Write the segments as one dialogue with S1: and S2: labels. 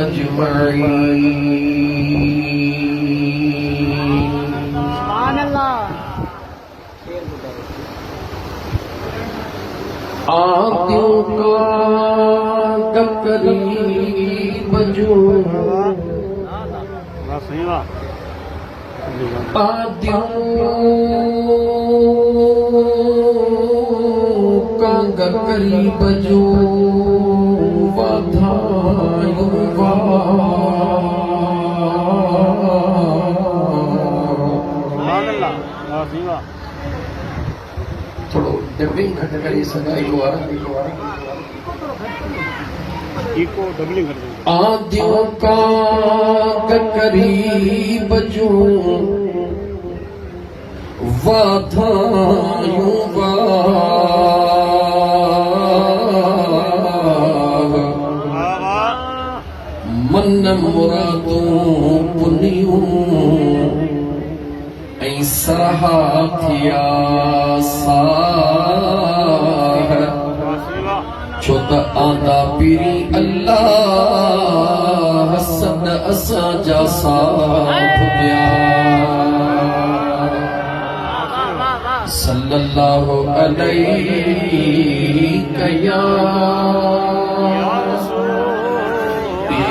S1: अजमईन।
S2: सुभान अल्लाह।
S1: आदियों का करीब जो आदियों का करीब जो वाधायो थोड़ो डबिंग घट करी सगाई को
S3: इको डबलिंग कर देंगे।
S1: आदियों का करीब जो वाधायो मन मुरादों पुनियूं ऐं सरहा थिया साह छो त आंदा पीरी अल्लाह सद असां जा साथ ॿिया सल्लल्लाहु अलैहि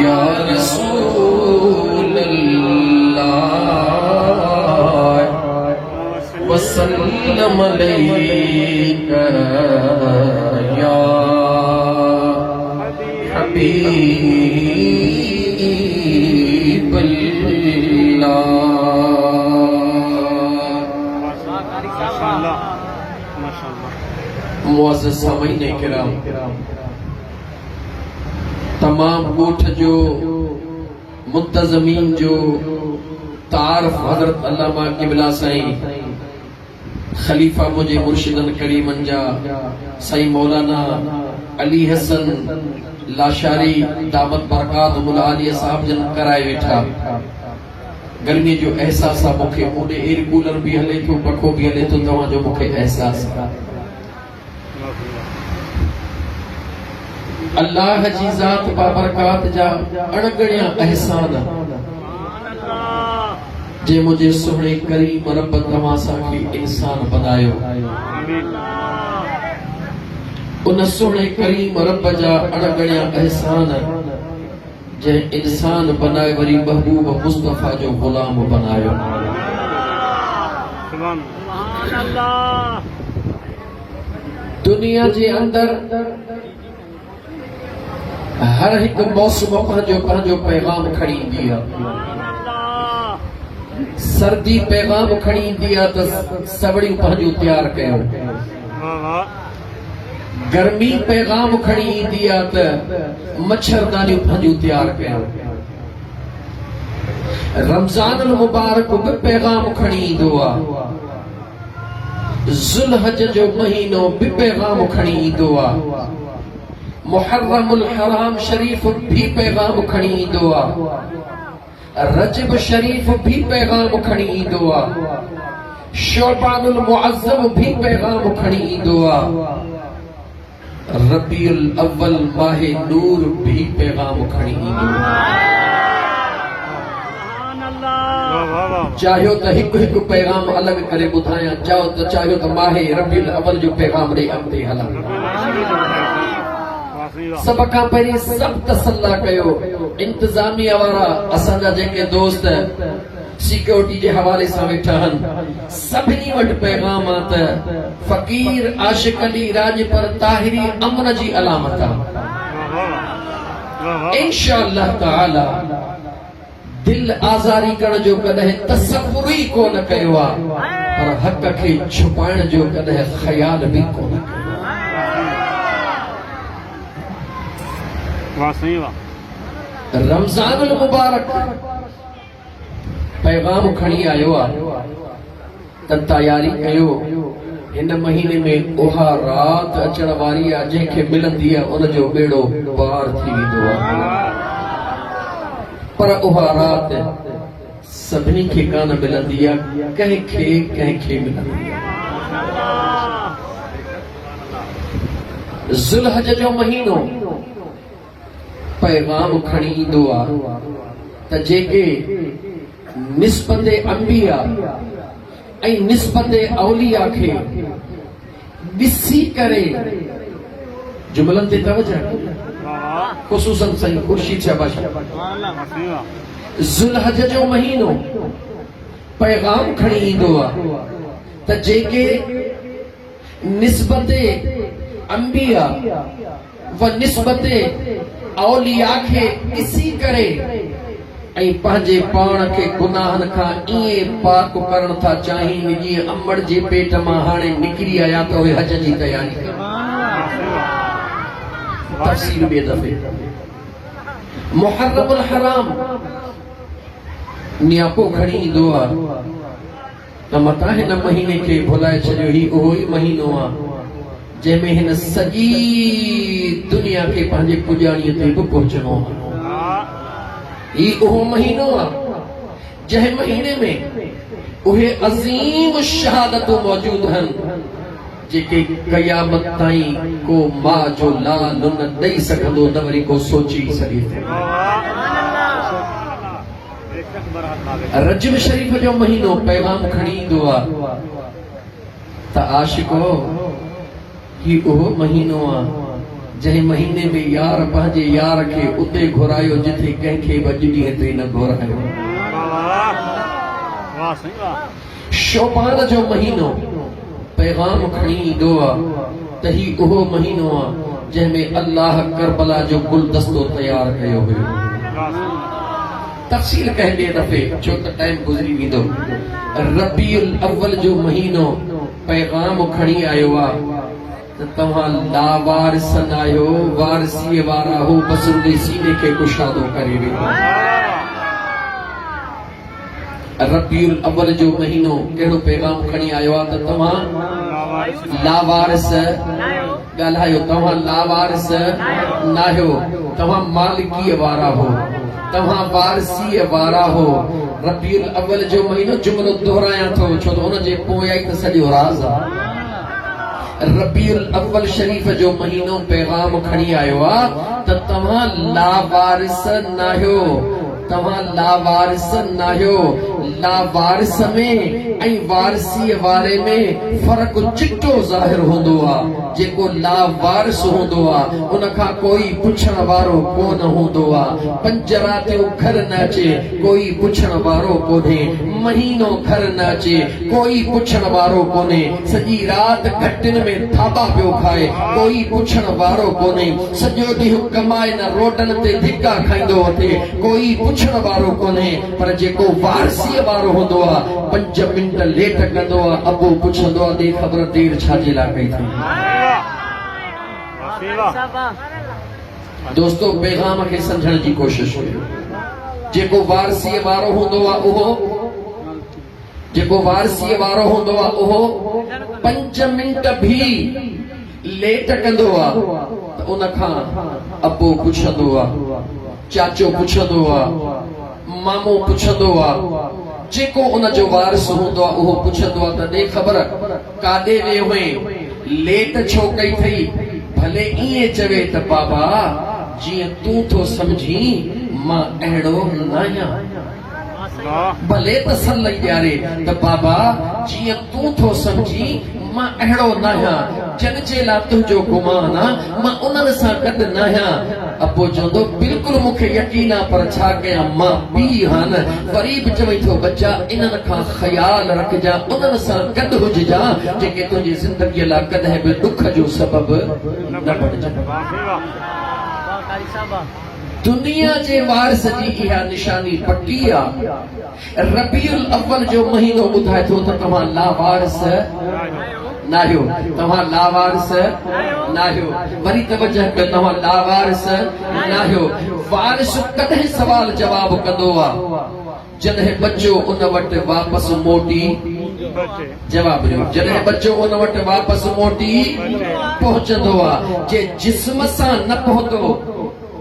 S1: या रसूल अल्लाह वसल्लम अलैका या हबीब अल्लाह। मुअज़्ज़ज़ सामीन किराम, तमाम ॻोठ जो मुंतज़मीन जो तारफ़ हज़रत अल्लामा क़िबला साईं ख़लीफ़ा मुझे मुर्शिदन करीमन जा साईं मौलाना अली हसन लाशारी दामत बरकात मुलालिया साहब जन कराए वेठा। गर्मी जो एहसास आहे मूंखे, ओॾे एयर कूलर भी हले थो, पखो भी हले थो, तव्हां जो मूंखे एहसास आहे। अल्लाह जी ज़ात बाबरकात जा अणगणिया एहसान जे मुझे सुहिणे करीम रब तव्हां सां इंसान बनायो। उन सुहिणे करीम रब जा अणगणिया एहसान जे इंसान बनाए वरी महबूब मुस्तफा जो गुलाम बनायो। दुनिया जे अंदर हर एक मौसम पंहिंजो पैगाम खणी ईंदी आहे। सर्दी पैगाम खणी ईंदी आहे त सवड़ियूं पंहिंजो तैयार कयो। गर्मी पैगाम खणी ईंदी आहे त मच्छरदानियूं पंहिंजो तैयार कयो। रमज़ान मुबारक बि पैगाम खणी ईंदो आहे। ज़ुल्हज जो महीनो बि पैगाम खणी ईंदो आहे। मुहर्रमुल हराम शरीफ भी पैगाम खणी ईंदो आहे। रजब शरीफ भी पैगाम खणी ईंदो आहे। शोबानुल मुअज़्ज़म भी पैगाम खणी ईंदो आहे। रबीउल अव्वल माह नूर भी पैगाम खणी ईंदो आहे। चाहियो त हिकु हिकु पैगाम अलॻि करे ॿुधायां, चाहियो त माह रबीउल अव्वल जो पैगाम ॾेई अॻिते हलां। सब खां पहिरीं सभु तसल्ला कयो। इंतज़ामिया वारा असांजा जेके दोस्त सिक्योरिटी जे हवाले सां वेठा आहिनि, सभिनी वटि पैगाम आहे त फ़कीर आशिक़ अली राजपर ताहिरी अमन जी अलामत आहे। इंशाअल्लाह ताला दिल आज़ारी करण जो कॾहिं तसव्वुर ई कोन कयो आहे, पर हक़ खे छुपाइण जो कॾहिं ख़्याल बि कोन कयो। रमज़ानुल मुबारक पैगाम खणी आयो आहे त तयारी कयो। हिन महीने में उहा रात अचण वारी आहे जंहिंखे मिलंदी आहे उनजो बेड़ो पार थी वेंदो आहे। पर उहा रात सभिनी खे कान मिलंदी आहे, कंहिंखे मिलंदी आहे। ज़ुल्हज जो महीनो पैगाम खणी ईंदो आहे त जेके निस्बत अंबिया ऐं निस्बत औलिया खे ॾिसी करे जुमलनि ते तवजह ख़ुसूसन साईं खुर्शीद शाबाश ज़ुल्हज जो महीनो पैगाम खणी ईंदो आहे त जेके निस्बत अंबिया व निस्बत औलिया खे ॾिसी करे ऐं पंहिंजे पाण खे गुनाहनि खां ईअं पाक करण था चाहिनि जीअं अमड़ जे पेट मां हाणे निकिरी आया त उहे हज जी तयारी कनि। तफ़सील ॿिए दफ़े मुहर्रमुल हराम नियापो खणी ईंदो आहे त मतां हिन महीने खे भुलाए छॾियो ही उहो ई महीनो आहे जंहिंमें हिन सॼी दुनिया खे पंहिंजे पुॼाणीअ ते बि पहुचणो आहे। ही उहो महीनो आहे जंहिं महीने में उहे अज़ीम शहादतूं मौजूद आहिनि जेके क़यामत ताईं को मां जो लाल न ॾेई सघंदो न वरी को सोची सघे थो। रजब शरीफ़ जो महीनो पैगाम खणी ईंदो आहे त आशिको ही उहो महीनो आहे जंहिं महीने में यार पंहिंजे यार खे उते घुरायो जिथे कंहिंखे बि अॼु ॾींहं ताईं न घुरायो। शोबान जो महीनो पैगाम खणी ईंदो आहे त ही उहो महीनो आहे जंहिंमें अल्लाह करबला जो गुलदस्तो तयार कयो हुयो। तफ़सील कंहिं ॿिए दफ़े छो त टाइम गुज़री वेंदो। रबीउल अव्वल जो महीनो पैगाम खणी आयो आहे त तव्हां लावारिस न आहियो, वारसीअ वारा हो बस उन सीने खे कुशादो करे वेंदो। रबीउल अव्वल जो महीनो कहिड़ो पैगाम खणी आयो आहे त तव्हां लावारिस ॻाल्हायो, तव्हां लावारिस न आहियो, तव्हां मालिकीअ वारा हो, तव्हां वारसीअ वारा हो। रबीउल अव्वल जो महीनो जुमलो दोहरायां थो छो त हुन जे पोयां ई त सॼो राज़ आहे। रबीउल अव्वल शरीफ़ जो महीनो पैगाम खणी आयो आहे त तव्हां लावारिस न आहियो, तव्हां लावारिस न आहियो। लावारिस में ऐं वारसीअ वारे में फ़र्क़ु चिट्टो ज़ाहिर हूंदो आहे। जेको लावारिस हूंदो आहे उन खां कोई पुछण वारो कोन हूंदो आहे। पंज रातियूं घर न अचे कोई पुछण वारो कोन्हे, महीनो घर न अचे कोई पुछण वारो कोन्हे, सॼी राति घटिन में थाबा पियो खाए कोई पुछण वारो कोन्हे, सॼो ॾींहुं कमाए न रोडनि ते धिका खाईंदो वठे कोई पुछण वारो कोन्हे। पर जेको वारसीअ वारो हूंदो आहे 5 मिंट लेट कंदो आहे, अबो पुछंदो आहे दे ख़बर देर छाजे लाइ कई थी। दोस्तो पैगाम खे सम्झण जी कोशिश कयो। जेको वारसीअ वारो हूंदो आहे उहो 5 मिंट भी लेट कंदो आहे त उन खां अबो पुछंदो आहे, चाचो पुछंदो आहे, मामो पुछंदो आहे। जेको उन जो वारिस हूंदो आहे उहो पुछंदो आहे त दे ख़बर काॾे वियो हुई, लेट छो कई थई। भले ईअं चवे त बाबा जीअं तूं थो सम्झी मां अहिड़ो न आहियां, भले तसल्ली ॾियारे त बाबा जीअं तूं थो सम्झी मां अहिड़ो न आहियां, जन जे लाइ तुंहिंजो गुमान आहे मां उन्हनि सां गॾु न आहियां। अबो चवंदो बिल्कुलु मूंखे यकीन आहे पर छा कयां मां पीउ आहियां न। वरी बि चवई थो बच्चा इन्हनि खां ख़्यालु रखजां, उन्हनि सां गॾु हुजजां जेके तुंहिंजी ज़िंदगीअ लाइ कॾहिं बि दुख जो सबबु न बणिजनि। दुनिया जे वारिस जी इहा निशानी पक्की आहे। रबीउल अव्वल जो महीनो ॿुधाए थो त तव्हां लावारिस न आहियो, तव्हां लावारिस न आहियो। वरी तवजह कयो, तव्हां लावारिस न आहियो। वारिस कॾहिं सुवाल जवाब कंदो आहे जॾहिं बच्चो उन वटि वापसि मोटी जवाब ॾियो, जॾहिं बच्चो उन वटि वापसि मोटी पहुचंदो आहे। जे जिस्म सां न पहुतो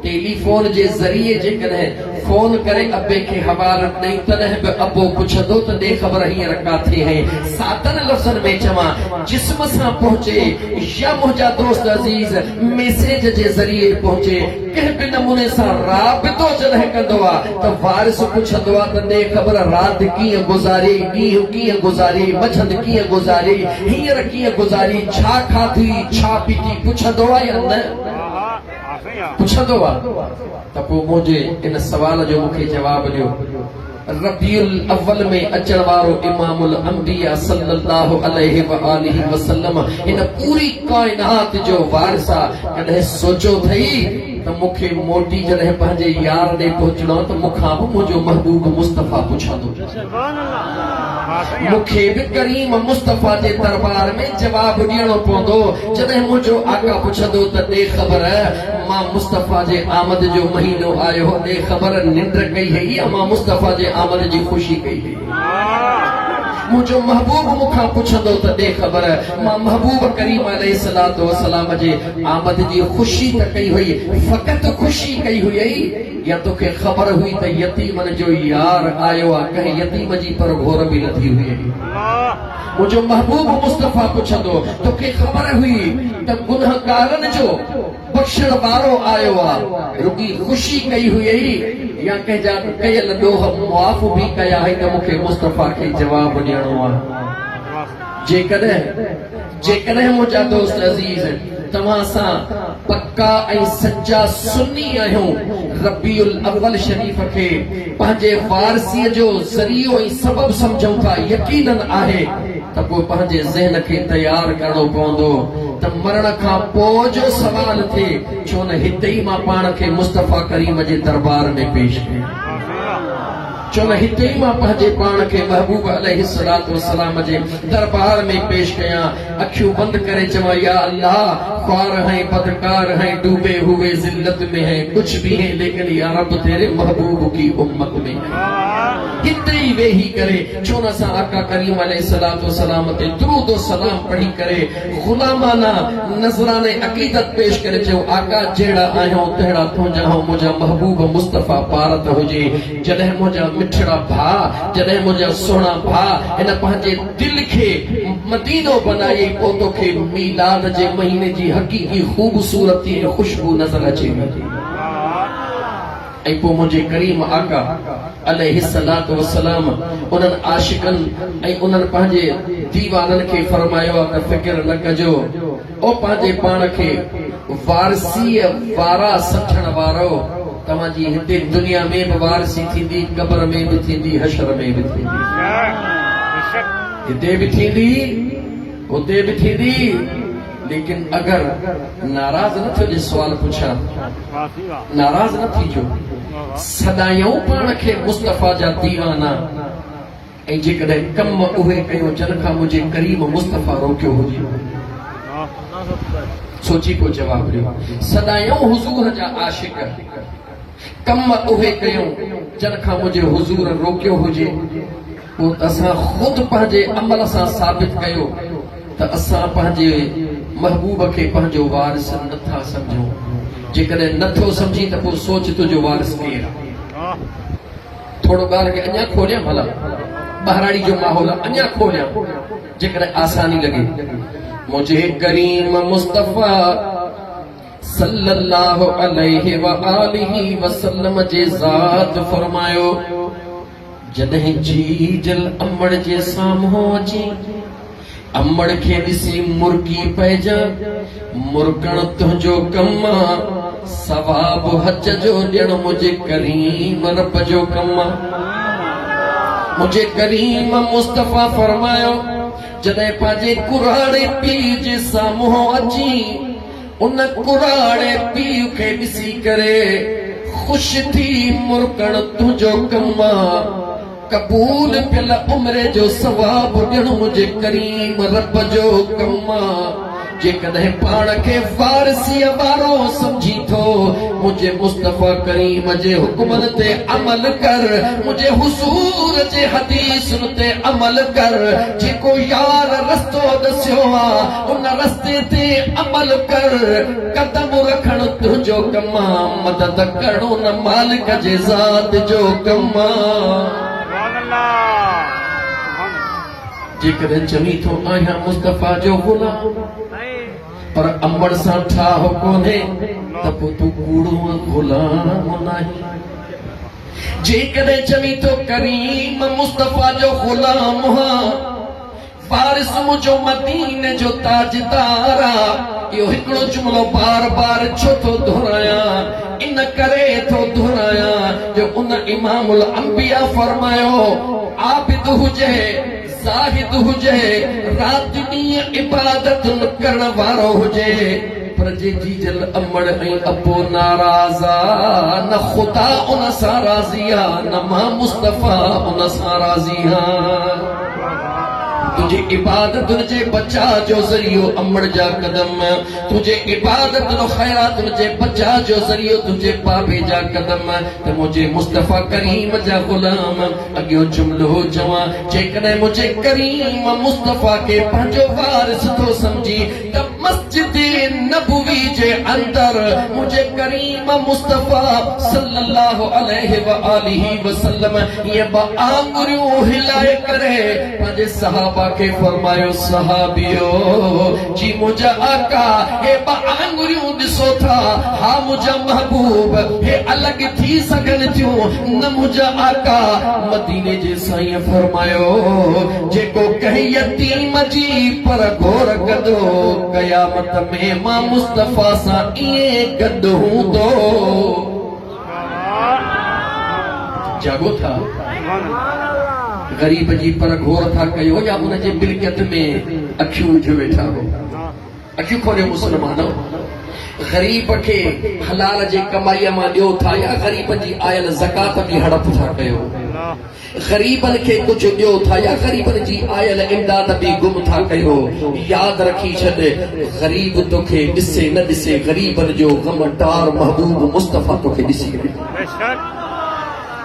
S1: टेलीफोन जे ज़रिए जेकॾहिं फोन करे अबे के हवाल नहीं तनह बि अबो पुछंदो त दे ख़बर हींअर काथे है सातन लफ़्ज़न में चवां जिस्म सां पहुचे या मुंहिंजा दोस्त अज़ीज़ मैसेज जे ज़रिए पहुचे कंहिं बि नमूने सां राबितो जॾहिं कंदो आहे त वारिस पुछंदो आहे त दे ख़बर राति कीअं गुज़ारी ॾींहुं कीअं गुज़ारी मंझंदि कीअं गुज़ारी हींअर कीअं गुज़ारी छा खाधी छा पीती पुछंदो आहे या न पुछंदो आहे त पोइ मुंहिंजे इन सवाल जो मूंखे जवाब ॾियो रबीउल अव्वल में अचण वारो इमामुल अंबिया सल्लल्लाहु अलैहि व आलिहि वसल्लम इन पूरी काइनात जो वारिस आहे कॾहिं सोचो अथई त मूंखे मोटी जॾहिं पंहिंजे यार ॾे पहुचणो त मूंखां बि मुंहिंजो महबूब मुस्तफ़ा पुछंदो मूंखे बि करीम मुस्तफ़ा जे दरबार में जवाब ॾियणो पवंदो जॾहिं मुंहिंजो आका पुछंदो त ॾे ख़बर मां मुस्तफ़ा जे आमद जो महीनो आयो ॾे ख़बर निंड कई हुई या मां मुस्तफ़ा जे आमद जी ख़ुशी कई हुई मुझो महबूब मुखां पुछंदो त ॾे ख़बर मां महबूब करीम अलैहिस्सलातु वस्सलाम जे आमद जी ख़ुशी त कई हुई फ़क़त ख़ुशी कई हुई या तोखे ख़बर हुई त यतीमन जो यार आयो आहे कंहिं यतीम जी पर घोर बि न थी हुई मुझो महबूब मुस्तफ़ा पुछंदो तोखे ख़बर हुई त गुनहगारनि जो बख़्शण वारो आयो आहे रुगी ख़ुशी कई हुई या कंहिंजा कयल ॾोह मुआफ़ बि कया हुई त मूंखे मुस्तफ़ा खे जवाब ॾियणो आहे जेकॾहिं मुंहिंजा दोस्त अज़ीज़ तव्हां सां पक्का ऐं सच्चा सुन्नी आहियूं रबीउल अव्वल शरीफ़ खे पंहिंजे वारसीअ जो ज़रियो ऐं सबब सम्झूं था यकीनन आहे त पोइ पंहिंजे ज़हन खे तयारु करणो पवंदो त मरण खां पोइ जो सवाल थिए छो न हिते ई मां पाण खे मुस्तफ़ा करीम जे दरबार में पेश कयां छो न हिते ई मां पंहिंजे पाण खे महबूब अलैहिस्सलातु वस्सलाम जे दरबार में पेश कयां अखियूं बंदि करे चवां या अल्लाह ख्वार हैं बदकार हैं डूबे हुए जिल्लत में हैं कुछ भी हैं लेकिन या रब तेरे महबूब की उम्मत में हिते ई वेही करे छो न असां आका करीम अलैहिस्सलातु वस्सलाम ते दुरूद व सलाम पढ़ी करे ग़ुलामाना नज़राने अक़ीदत पेश करे चयो आका जहिड़ा आहियो तहिड़ा तुंहिंजा मुंहिंजा महबूब मुस्तफ़ा पारत हुजे जॾहिं मुंहिंजा मिठड़ा भा जॾहिं मुंहिंजा सुहिणा भा हिन पंहिंजे दिल खे मदीनो बनाए पोइ तोखे मीलाद जे महीने जी हक़ीक़ी ख़ूबसूरती ऐं ख़ुशबू नज़र अचे ऐं पोइ मुंहिंजे करीम आका अलैहिस्सलातु वस्सलाम उन्हनि आशिकनि ऐं उन्हनि पंहिंजे दीवाननि खे फरमायो आहे त फ़िक्र न कजो ओ पंहिंजे पाण खे वारसीअ वारा सठण वारो तव्हांजी हिते दुनिया में बि वारसी थींदी क़ब्र में बि थींदी हशर में बि थींदी हिते बि थींदी उते बि थींदी लेकिन अगर नाराज न थियो जे सवाल पुछां नाराज न थीजो सदायूं पाण खे मुस्तफ़ा जा दीवाना ऐं जेकॾहिं कम उहे कयो जिन खां मुंहिंजे करीम मुस्तफ़ा रोकियो हुजे सोची पोइ जवाब ॾियो सदायूं हुज़ूर जा आशिक कम उहे कयूं जिन खां मुंहिंजे हुज़ूर रोकियो हुजे पोइ असां ख़ुदि पंहिंजे अमल सां साबित कयो त असां पंहिंजे महबूब खे पंहिंजो वारिस नथा सम्झूं जेकॾहिं नथो सम्झी त पोइ सोच तुंहिंजो वारिस केरु थोरो ॻाल्हि खे अञा खोलियां भला ॿाहिराड़ी जो माहौल अञा खोलियां जेकॾहिं आसानी लॻे मुंहिंजे करीम मुस्तफ़ा सल्लल्लाहु अलैहि व आलिहि वसल्लम जे ज़ात फरमायो जॾहिं जीजल अमड़ जे साम्हूं अची अमड़ खे ॾिसी मुर्गी पइजा मुर्गण तुंहिंजो कम सवाब हज जो ॾियण मुंहिंजे करीम रब जो कम मुंहिंजे करीम मुस्तफ़ा फरमायो जॾहिं पंहिंजे कुराड़े पीउ जे साम्हूं अची उन कुराड़े पीउ खे ॾिसी करे ख़ुशि थी मुर्गण तुंहिंजो कम कबूल पियल उम्र जो सवाब ॾियण मुंहिंजे करीम रब जो कम जेकॾहिं पाण खे फारसी वारो समझी थो मुझे मुस्तफा करीम जे हुक्मन ते अमल कर मुझे हुजूर जे हदीसुन ते अमल कर जेको यार रस्तो दस्यो आ उन रस्ते ते अमल कर कदम रखण तुंहिंजो कम आ मदद करणो न मालिक जे ज़ात जो कम आ जेकॾहिं चवी थो आहियां मुस्तफा जो गुलाम पर अमड़ सां ठाह कोन्हे त पोइ तूं कूड़ो गुलाम नाहीं जेकॾहिं चवी थो करीम मुस्तफा जो गुलाम हां फारिस मुझो मदीने जो ताजदार आ इहो हिकिड़ो जुमिलो बार बार छो थो दोहरायां इन करे थो दोहरायां जो उन इमामुल अंबिया फरमायो आबिद हुजे ज़ाहिद हुजे रात ॾींहुं इबादत करण वारो हुजे पर जे जी जल अमड़ ऐं अबो नाराज़ आ न ख़ुदा उन सां राज़ी आ न मां मुस्तफा उन सां राज़ी आ तुझे इबादत जे बचा जो ज़रियो अमड़ जा कदम तुझे इबादत नो खैरात जे बचा जो ज़रियो तुझे बाबे जा कदम त मुझे मुस्तफा करीम जा गुलाम अगियो जुमलो जवा जेकॾहिं मुझे करीम मुस्तफा के पंहिंजो वारिस थो समझी त मस्जिद नबवी जे अंदर मुझे करीम मुस्तफा सल्लल्लाहु अलैहि व आलिहि वसल्लम ये आंगुरियों हिलाए करे पंहिंजे सहाबा के फरमायो सहाबियो जी मुझा आका हे आंगुरियों ॾिसो था हा मुझा महबूब हे अलग थी सघनि थियूं न मुझा आका मदीने जे साईं फरमायो जेको कंहिं यतीम जी पर घोर गदो क़यामत में मां मुस्तफा सां ईअं गॾु हूंदो जागो था गरीब जी पर घोर था कयो या उन जे मिल्कियत में अखियूं विझी वेठा हो अखियूं खोलियो मुसलमानो गरीब के हलाल जे कमाईअ मां ॾियो था या गरीब जी आयल ज़कात बि हड़प था कयो गरीबन के कुछ ॾियो था या गरीबन जी आयल इमदाद भी गुम था कयो याद रखी छॾ गरीब तोखे ॾिसे न ॾिसे गरीबन जो गमटार महबूब मुस्तफा तोखे ॾिसी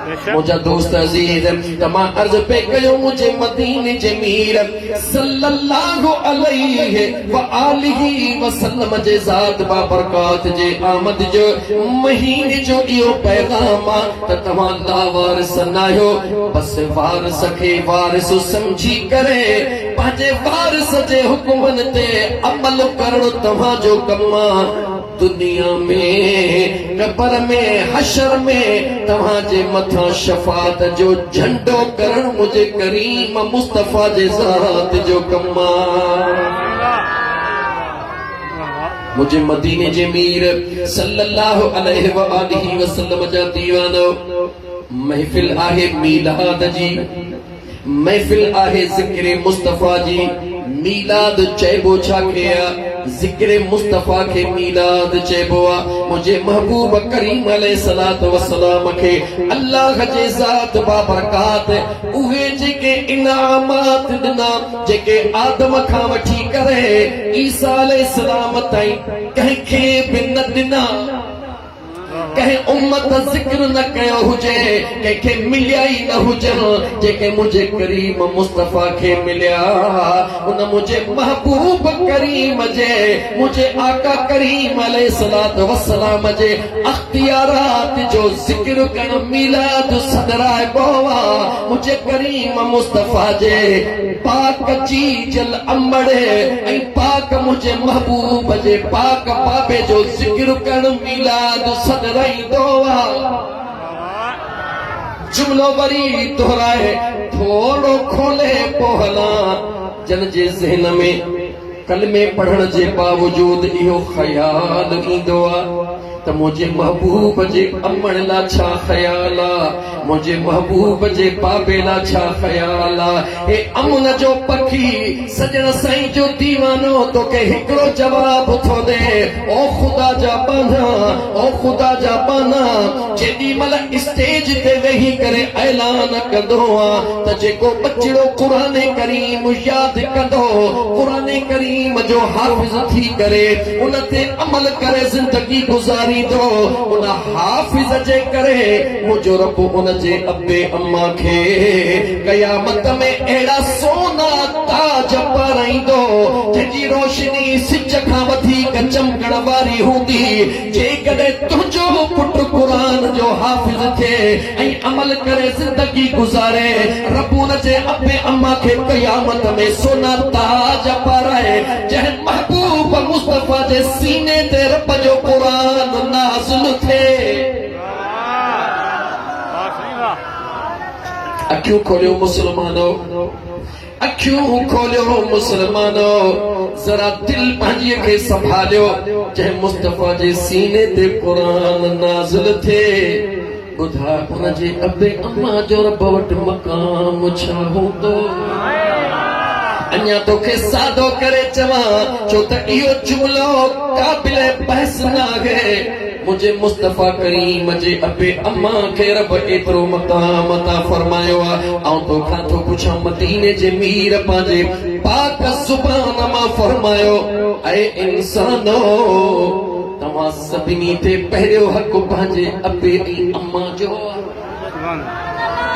S1: मुझा दोस्त अजीज तमा अर्ज पे कयो मुझे मदीने जे मीर सल्लल्लाहु अलैहि व आलिहि वसल्लम जे ज़ात बा बरकात जे आमद जो महीने जो इहो पैगाम त तव्हां ला वारिस नायो बस वारिस खे वारिस समझी करे पंहिंजे वारिस जे हुकुमन ते अमल करणो तव्हां जो कम दुनिया में कब्र में हशर में तव्हां जे मथां शफात जो झंडो करण मुझे करीम मुस्तफा जे ज़ात जो कम मुझे मदीने जे मीर सल्लल्लाहु अलैहि व आलिहि वसल्लम जा दीवानो महफिल आहे मीलाद जी महफिल आहे ज़िक्र मुस्तफा जी मीलाद चइबो छा खे ज़िक्र मुस्तफा के मीलाद चइबो मुझे महबूब करीम अलैहिस्सलातु वस्सलाम के अल्लाह जे ज़ात बाबरकात उहे जेके इनामात दिना जेके आदम खां वठी करे ईसा अलैहिस्सलाम ताईं कंहिंखे बि न दिना कहीं उम्मत जिक्र न कयो हुजे कंहिंखे मिलिया ई न हुजनि जेके मुझे करीम मुस्तफा के मिलिया उन मुझे महबूब करीम जे मुझे आका करीम अलैहिस्सलातु वस्सलाम जे अख्तियारात जो जिक्र कन मिलाद सदराए बोवा मुझे करीम मुस्तफा जे पाक जी जल अमड़े ऐं पाक मुझे महबूब जे पाक बाबे जो जिक्र कन मिलाद सदराए जुमलो वरी दोहराए थोड़ो खोले पोहला जन जे ज़हन में कलमे पढ़ण जे बावजूद इहो ख्याल ईंदो त मुझे महबूब जे अमण ला छा ख्याल आ, मुझे महबूब जे बाबे ला छा ख्याल आ। हे अमन जो पखी सजण साईं जो दीवानो तोखे हिकिड़ो जवाब थो दे, ओ ख़ुदा जा बाना, ओ ख़ुदा जा बाना। जेॾी महिल स्टेज ते वेही करे ऐलान कंदो आ त जेको बचिड़ो क़ुरान करीम यादि कंदो, क़ुरान करीम जो हाफ़िज़ थी करे उन ते अमल करे ज़िंदगी गुज़ारींदो, उन हाफ़िज़ जे करे मुंहिंजो रब उन जे अबे अम्मा खे क़यामत में अहिड़ा सोना ताज पाराईंदो जंहिंजी रोशनी सिज खां वधीक चमकण वारी हूंदी। जेकॾहिं तुंहिंजो पुटु क़ुरान जो हाफ़िज़ थिए ऐं अमल करे ज़िंदगी गुज़ारे, रब उन जे अबे अम्मा खे क़यामत में सोना ताज पाराए, जंहिं महबूब मुस्तफ़ा जे सीने ते रब जो क़ुरान नाज़िल थिए। अखियूं खोलियो मुसलमानो, अखियूं खोलियो मुसलमानो, जरा दिल पंहिंजीअ खे संभालियो, जंहिं मुस्तफ़ा जे सीने ते क़ुरान नाज़िल थिए। ॿुधा उन जे अबे अम्मा जो रब वटि मक़ाम छा हूंदो। अञा तोखे सादो करे चवां छो त इहो जुमिलो क़ाबिल बहस न आहे। मुझे मुस्तफ़ा करीम जे अबे अम्मा खे रब एतिरो मक़ाम अता फरमायो आ। ऐं तोखां थो पुछां मदीने जे मीर पंहिंजे पाक ज़ुबान मां फरमायो, ऐ इंसानो तव्हां सभिनी ते पहिरियों हक़ पंहिंजे अबे ऐं अम्मा जो आहे।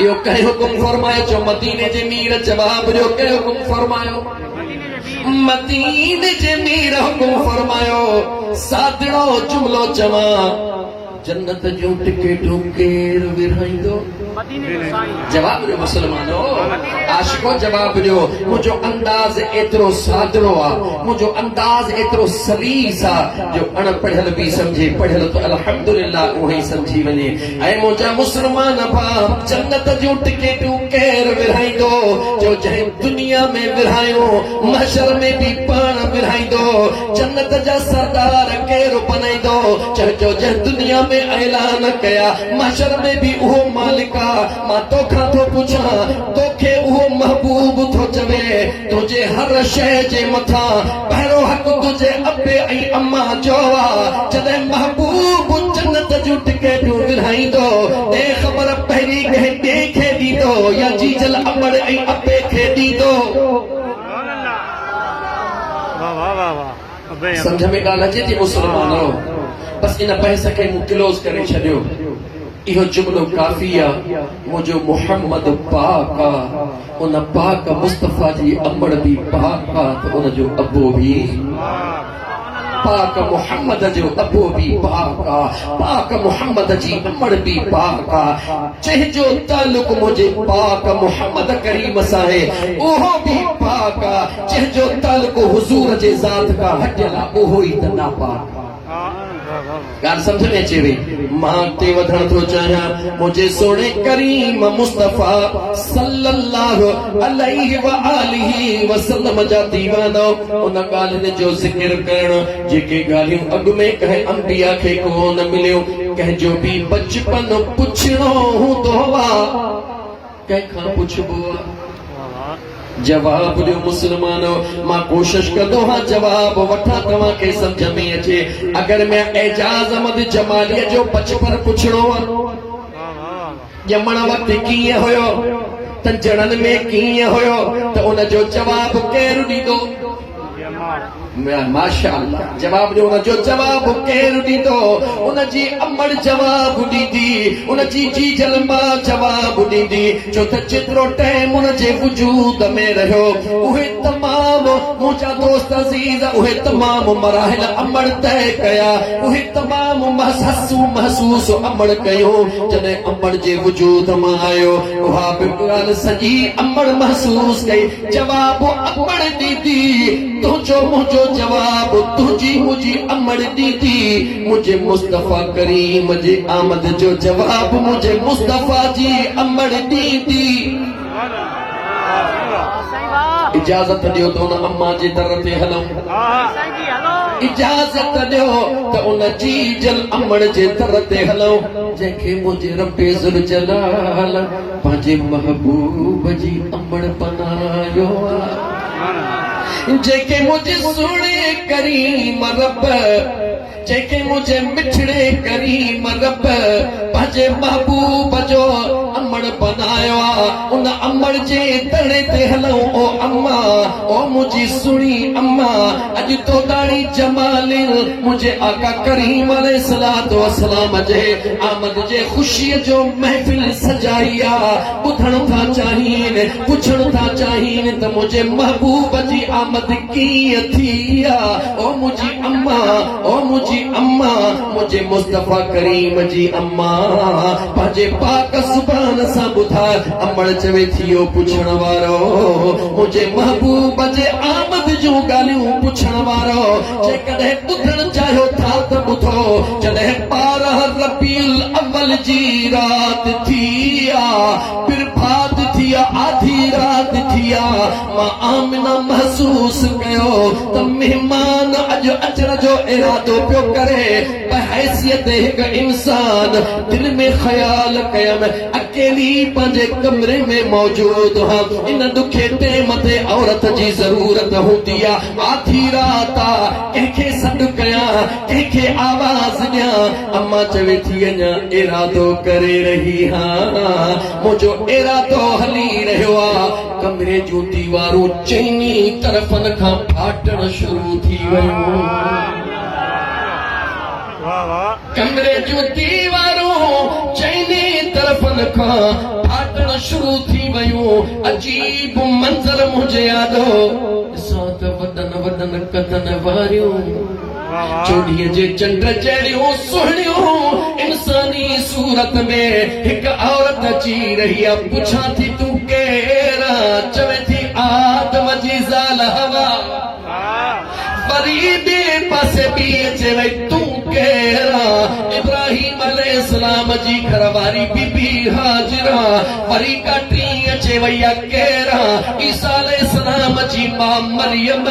S1: इहो कंहिं हुकुम फरमायो? चो मदीने जे मीर जवाब ॾियो, कंहिं हुकुम फरमायो? मदीने जे मीर हुकुम फरमायो। सादड़ो जुमिलो चवां, जन्नत जूं टिकेटूं केर विरहाईंदो? जवाब ॾियो मुसलमानो, आशिको जवाब ॾियो। मुंहिंजो अंदाज़ एतिरो सादड़ो आ, मुंहिंजो अंदाज़ एतिरो सलीस आ जो अणपढ़ियल बि सम्झे, पढ़ियल त अल्हम्दुलिल्लाह उहे ई सम्झी वञे। ऐं मुंहिंजा मुसलमान भाउ, जन्नत जूं टिकेटूं केर विरहाईंदो? जो जंहिं दुनिया में विरहायो महशर में बि पाण विरहाईंदो। जन्नत जा सरदार केर बनाईंदो? चइजो जंहिं दुनिया में ऐलान कया महशर में भी उहो मालिक आ। मां तोखां थो पुछां, तोखे उहो महबूब थो चवे तुंहिंजे हर शइ जे मथां पहिरियों हक़ तुंहिंजे अबे ऐं अम्मा जो आ। जॾहिं महबूब जन्नत जूं टिकेटूं विरहाईंदो, ए ख़बर पहिरीं कंहिं ॿिए खे ॾींदो या जीजल अमड़ ऐं अबे खे ॾींदो? समझ में ॻाल्हि अचे थी मुसलमानो? बस इन बहस खे मूं क्लोज़ करे छॾियो। इहो जुमिलो काफ़ी आहे। मुंहिंजो मुहम्मद पाक आहे, उन पाक मुस्तफ़ा जी अमड़ बि पाक आहे, त उनजो अबो बि पाक, मुहम्मद जो अबो बि पाक आहे, पाक मुहम्मद जी अमड़ बि पाक आहे। जंहिंजो ताल्लुक मुंहिंजे पाक मुहम्मद करीम सां आहे उहो बि पाक आहे। जंहिंजो ताल्लुक हुज़ूर जे ज़ात खां हटियल आहे उहो ई त नापाक आहे। ॻाल्हि सम्झ में अचे वई? मां अॻिते वधण थो चाहियां। मुंहिंजे सोणे करीम मुस्तफ़ा सल्लल्लाहु अलैहि व आलिहि वसल्लम जा दीवानो उन ॻाल्हियुनि जो ज़िक्र करण जेके ॻाल्हियूं अॻु में कंहिं अंबिया खे कोन मिलियो। कंहिंजो बि बचपन पुछणो हूंदो आहे, कंहिंखां पुछबो आहे? जवाब ॾियो मुसलमानो। मां कोशिश कंदो हाँ जवाब वठां तव्हांखे सम्झ में अचे। अगर मैं एजाज अहमद जमालीअ जो बचपन पुछणो आहे, ॼमण वक़्तु कीअं हुयो, तंजणनि में कीअं हुयो, त उनजो जवाब केरु ॾींदो? माशाअल्लाह, जवाब ॾियो। उनजो जवाब केरु ॾींदो? उनजी अमड़ जवाब ॾींदी, उनजी जीजल मां जवाब ॾींदी। छो त जेतिरो टाइम उनजे वजूद में रहियो उहे तमामु मुंहिंजा दोस्त अज़ीज़ उहे तमामु मराहिल अमड़ तय कया, उहे तमामु महसूस अमड़ कयो। जॾहिं अमड़ जे वजूद मां आयो उहा बि ॻाल्हि सॼी अमड़ महसूस कई। जवाब अमड़ ॾींदी, तुंहिंजो मुंहिंजो जवाब तुझी मुझी अमड़ दीदी। मुझे मुस्तफ़ा करीम जे आमद जो जवाब मुझे मुस्तफ़ा जी अमड़ दीदी। इजाज़त दियो तो न अम्मा जे दर ते हलूं। इजाज़त ॾियो त उन जी जल अमड़ जे दर ते हलो जंहिंखे मुंहिंजे रब्बे ज़ुल जलाल पंहिंजे महबूब जी अमड़ बनायो जंहिंखे मुंहिंजे सुहिणे करीम रब जंहिंखे मुंहिंजे मिठड़े करीम रब पंहिंजे महबूब जो अमड़ बनायो उन अमड़ जे दड़े ते हलूं ओ अम्मा ओ मुंहिंजी सुणी अम्मा अॼु तो दाड़ी जमालिन मुंहिंजे आका करीम अलैहिस्सलातु वस्सलाम जे आमद जे ख़ुशीअ जो महफ़िल सजाई आहे ॿुधण था चाहिनि पुछण था चाहिनि त मुंहिंजे महबूब जी आमद कीअं थी आहे ओ मुंहिंजी अम्मा ओ मुंहिंजी अम्मा मुंहिंजे मुस्तफ़ा करीम जी अम्मा पंहिंजे पाक ज़ुबान सां ॿुधाए अमड़ चवे थियो पुछण वारो मुंहिंजे महबूब जे आमद जूं ॻाल्हियूं पुछण वारो जेकॾहिं ॿुधण चाहियो था त ॿुधो जॾहिं 12 रबीउल अव्वल जी राति थी आहे बिरभात थी आहे आधी राति थी आहे मां आमिना महसूस कयो त महिमान अॼु अचण जो इरादो पियो करे बहैसियत हिकु इंसान दिल में ख़्याल कयमि अकेली पंहिंजे कमरे में मौजूद हुअमि इन ॾुखे टेम ते औरत जी ज़रूरत हूंदी आहे आधी रात आहे कंहिंखे सॾु कयां कंहिंखे आवाज़ ॾियां अम्मा चवे थी अञा इरादो करे रही मुंहिंजो इरादो हली रहियो आहे कमरे जूं दीवारूं चइनी तरफ़नि खां फाटण शुरू थी वयूं कमरे जूं दीवारूं चइनी तरफ़नि खां फाटण शुरू थी वयूं अजीब मंज़र मुंहिंजे यादो ॾिसां त वॾनि कदनि वारियूं चोॾीअ जे चंड जहिड़ियूं सुहिणियूं इंसानी सूरत में हिकु औरत अची रही आहे पुछां थी तूं केरु चवे थी आदम जी ज़ाल हवा वरी ॿिए पासे बि अचे वई तूं केरु इब्राहिम अलैहिस्सलाम जी घरवारी बीबी हाजिरा वरी का टी अचे वई आहे केरु ईसा अलैहिस्सलाम जी मां मरियम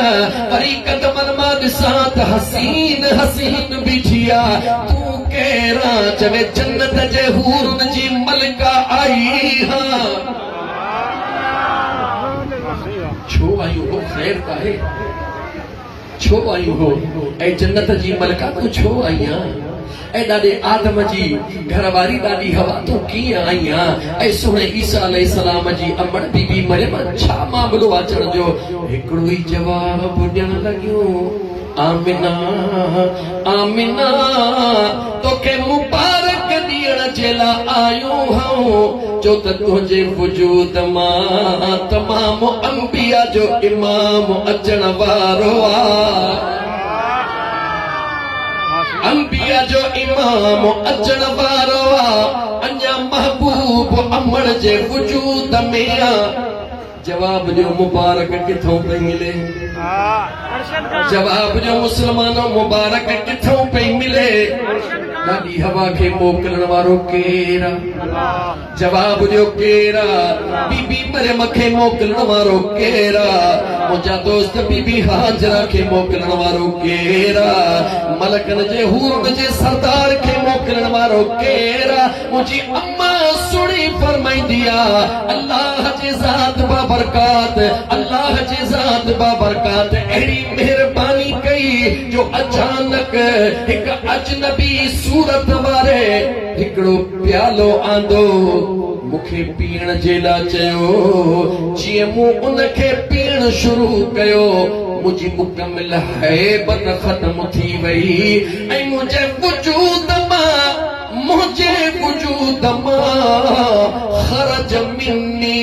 S1: वरी कदमनि मां ॾिसां त हसीन बीठी आहे तूं केरु चवे जन्नत जे हूरनि जी मलिका आई छो आयूं हो ख़ैर काहे छो आयूं हो ऐं जन्नत जी मलिका तूं छो आई ऐं ॾाढे आदम जी घरवारी ॾाढी हवा तूं कीअं आई ऐं सुहिणे ईसा अलैहिस्सलाम जी अमड़ बीबी मरियम छा मामलो अचण जो हिकिड़ो ई जवाब ॾियण लॻियूं आमिना आमिना तोखे मुबारक ॾियण जे लाइ आयूं हूं जो त तुंहिंजे वजूद मां तमामु अंबिया जो इमाम अचण वारो आहे अंबिया जो इमाम अचण वारो आहे अञा महबूब अमड़ जे वजूद में जवाब जो मुबारक किथों पे मिले जवाब जो मुसलमानों मुबारक किथों पे मिले ॾाढी हवा खे मोकिलण वारो केरा जवाब जो केरा बीबी मरियम खे मोकिलण वारो केरा मुंहिंजा दोस्त बीबी हाजरा खे मोकिलण वारो केरा मलकन जे हूरन जे सरदार खे मोकिलण वारो केरा मुंहिंजी अम्मा सुणी फरमाईंदी आहे अल्लाह जे ज़ात बाबरकात अल्लाह जे ज़ात बाबरकात अहिड़ी महिरबानी कई जो अचानक हिकु अजनबी सूरत वारे हिकिड़ो प्यालो आंदो मूंखे पीअण जे लाइ चयो जीअं मूं उनखे पीअण शुरू कयो मुंहिंजी मुकमिल हैबत ख़त्म थी वई ऐं मुंहिंजे वजूद मां ख़रज मिन्नी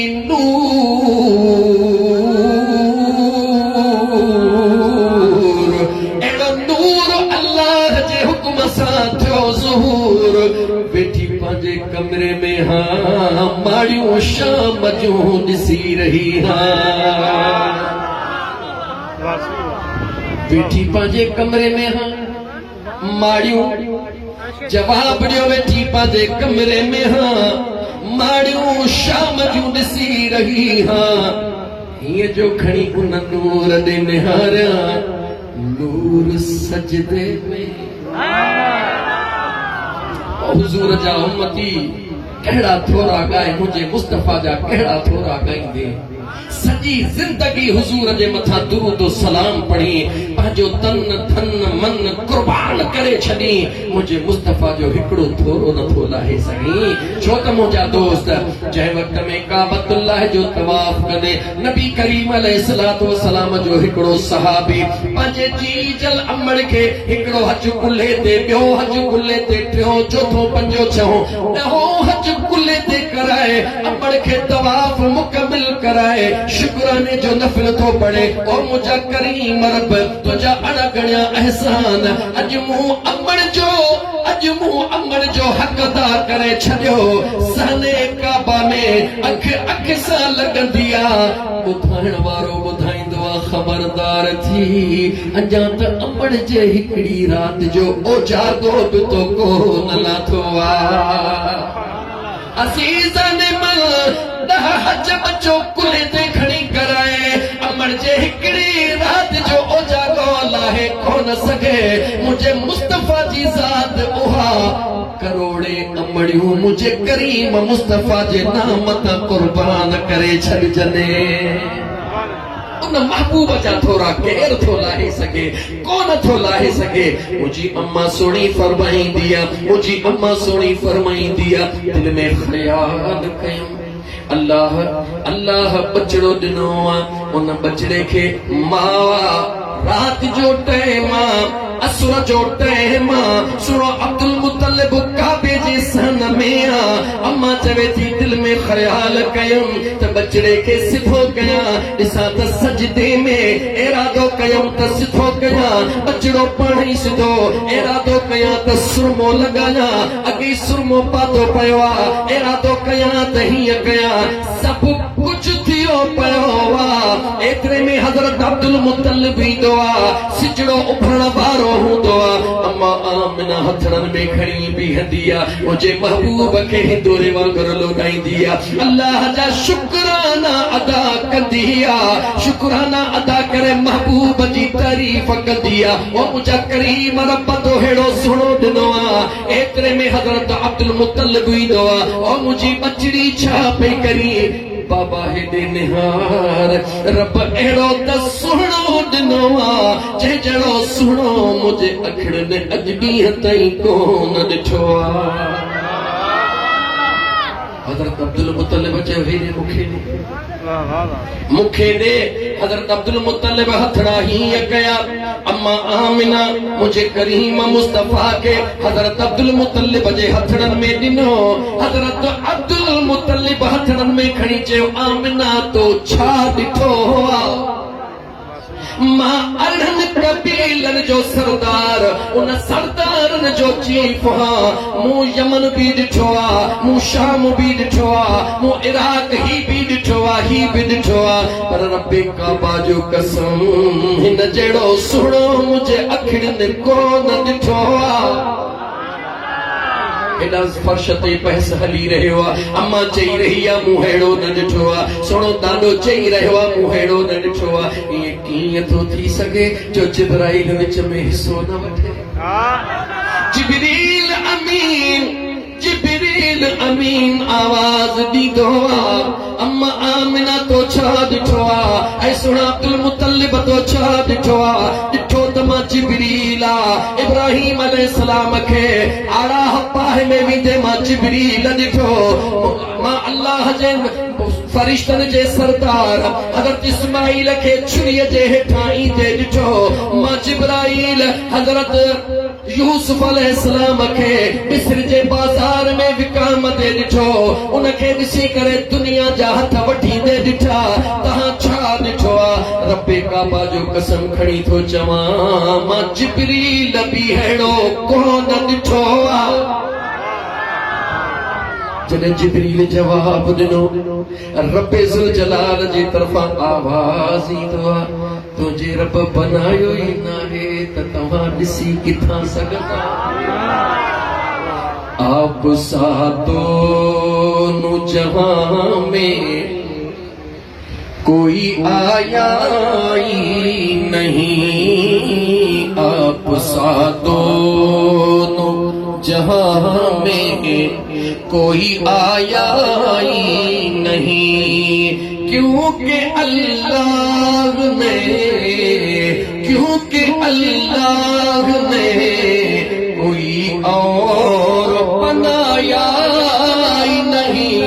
S1: बेटी पंहिंजे कमरे में माड़ियूं शाम जूं ॾिसी रही बेटी पंहिंजे कमरे में माड़ियूं जवाब ॾियो वेठी पंहिंजे कमरे में माड़ियूं शाम जूं ॾिसी रही हीअं जो खणी उन नूर ॾे निहारियां नूर सजदे में। हुजूर जा उम्मती कहिड़ा थोरा गाए मुझे मुस्तफा जा कहिड़ा थोरा गाईंदे। सजी जिंदगी हुजूर जे मथा दुरूद और सलाम पढ़ी, पंहिंजो तन धन मन कुर्बान करे छॾी। मुझे मुस्तफा जो हिकिड़ो थोरो नथो लाहे सघी। छो त मुंहिंजा दोस्त जंहिं वक़्त में काबतुल्लाह जो तवाफ कंदे नबी करीम अलैहिस्सलातु वस्सलाम जो हिकिड़ो सहाबी पंहिंजे जी जल अमड़ खे हिकिड़ो हज कुल्हे ते, ॿियो हज कुल्हे ते, टियों चौथों पंजो छहों ॾहों हज कुल्हे ते कराए अमड़ खे तवाफ मुकमिल कराए शुक्राने जो नफिल तो पढ़े। ओ मुझा करीम रब तुझा अणगणिया एहसान अज मूं अमड़ जो हक अदा करे छॾियो। सहने काबा में अख सां लॻंदी आ। ॿुधाइण वारो ॿुधाईंदो आ ख़बरदार थी, अञा त अमड़ जे हिकिड़ी राति जो ओजागो बि तो को न लाथो आ। असीज़न मल ॾह हज बचो कुल्हे ते खणी कराए अमड़ जे हिकिड़ी राति जो ओजागो लाहे कोन सघे। मुझे मुस्तफा जी ज़ात उहा करोड़े अमड़ियूं मुझे करीम मुस्तफा जे नाम तां कुर्बान करे छॾजने। उन महबूब जा थोरा केर थो लाहे सघे, कोन थो लाहे सघे। मुंहिंजी अम्मा सुणी फरमाईंदी आ, मुंहिंजी अम्मा सुणी फरमाईंदी आ, दिल में ख़्याल कयूं अल्लाह अल्लाह बचड़ो ॾिनो आ, उन बचड़े खे मावा रात जो टाइम असुर जो टाइम सुनो अब्दुल मुतलिब काबे जे सन में आ। अम्मा चवे थी दिल में ख़्याल कयम त बचड़े खे सिधो कया, ॾिसां त सजदे में इरादो कयम त सिधो कया, बचड़ो पाण ई सिधो इरादो कया त सुरमो लॻाया, अॻे सुरमो पातो पियो आ, इरादो कया त हीअं कया, सभु कुझु थियो पियो आ। एतिरे में हज़रत अब्दुल मुतलिब ईंदो आ, सिजड़ो उभरण वारो हूंदो आ। अम्मा आमिना हथड़नि में खणी बीहंदी आ, मुंहिंजे महबूब खे हिंदोरे वांगुरु लोॾाईंदी आ, अल्लाह जा शुक्राना अदा कंदी आ, शुक्राना अदा करे महबूब जी तारीफ़ कंदी आ। ओ मुंहिंजा करीम रब तो हेड़ो सुहिणो ॾिनो आ। एतिरे में हज़रत अब्दुल मुतलिब ईंदो आ, ओ मुंहिंजी बचड़ी छा पई करी? बाबा हेॾे निहार रब अहिड़ो त सुहिणो ॾिनो आ, जंहिं जहिड़ो सुहिणो मुंहिंजे अखिड़नि अॼु ॾींहं ताईं कोन ॾिठो आ। हज़रत अब्दुल मुतलिब चयो हेॾे मूंखे ॾे। हज़रत अब्दुल मुतलिब हथड़ा हीअं कया, अम्मा आमिना मुझे करीम मुस्तफा के हज़रत अब्दुल मुतलिब जे हथड़नि में ॾिनो। हज़रत अब्दुल मुतलिब हथड़नि में खणी चयो, आमिना तो छा ॾिठो आ? मां अरहन कबीलन जो सरदार, उन सरदारन जो चीफ हा। मूं यमन भी ॾिठो आ, मूं शाम भी ॾिठो आ, मूं इराक ही भी ॾिठो आ, ही भी ॾिठो आ, पर रब्बे काबा जो कसम हिन जहिड़ो सुहिणो मुंहिंजे अखिड़नि कोन ॾिठो आ। एॾा फर्श ते बहस हली रहियो आ। अम्मा चई रही आ, मूं हेड़ो न ॾिठो आ। सुहिणो ॾाढो चई रहियो आ, मूं हेड़ो न ॾिठो आ। ईअं कीअं थो थी सघे जो जिब्राइल विच में हिसो न वठे? जिब्रील अमीन आवाज़ ॾींदो आ, अम्मा आमिना तो छा ॾिठो आ? ऐं सुहिणा अब्दुल मुतलिब तो छा ॾिठो आ? ॾिठो त मां जिब्रील आ, इब्राहिम अलैहिस्सलाम खे आड़ा पाहे में वेंदे मां जिब्रील ॾिठो। मां अल्लाह जे फरिश्तनि जे सरदार हज़रत इस्माइल खे छुरीअ जे हेठां ईंदे ॾिठो। मां जिब्राइल हज़रत यूसुफ अलैहिस्सलाम खे मिस्र जे बाज़ार में विकामते ॾिठो। उनखे ॾिसी करे दुनिया जा हथ वठींदे ॾिठा। तव्हां छा ॾिठो आ? रब्बे काबा जो कसम खणी थो चवां, मां जिब्रील बि अहिड़ो कोन ॾिठो आ। जॾहिं जिब्रील जवाब ॾिनो, रब्बे ज़ुल जलाल जे तरफ़ां आवाज़ ईंदो आ, तुंहिंजे रब बनायो ई नाहे त तव्हां ॾिसी किथां सघंदा? आप सातो नु जहां में कोई आया ही नहीं, आप सा दोनों जहां में कोई आया ही नहीं, क्योंकि अल्लाह ने, क्योंकि अल्लाह ने कोई और बनाया ही नहीं,